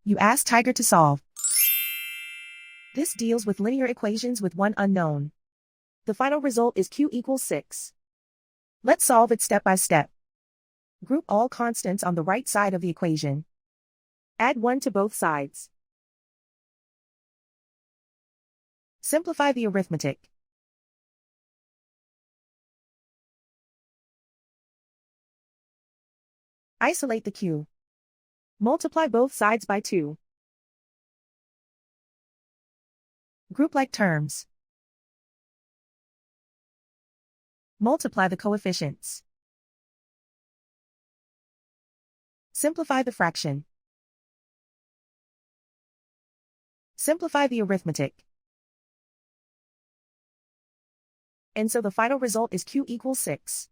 You ask Tiger to solve. This deals with linear equations with one unknown. The final result is q equals 6. Let's solve it step by step. Group all constants on the right side of the equation. Add 1 to both sides. Simplify the arithmetic. Isolate the q. Multiply both sides by 2. Group like terms. Multiply the coefficients. Simplify the fraction. Simplify the arithmetic. And so the final result is q equals 6.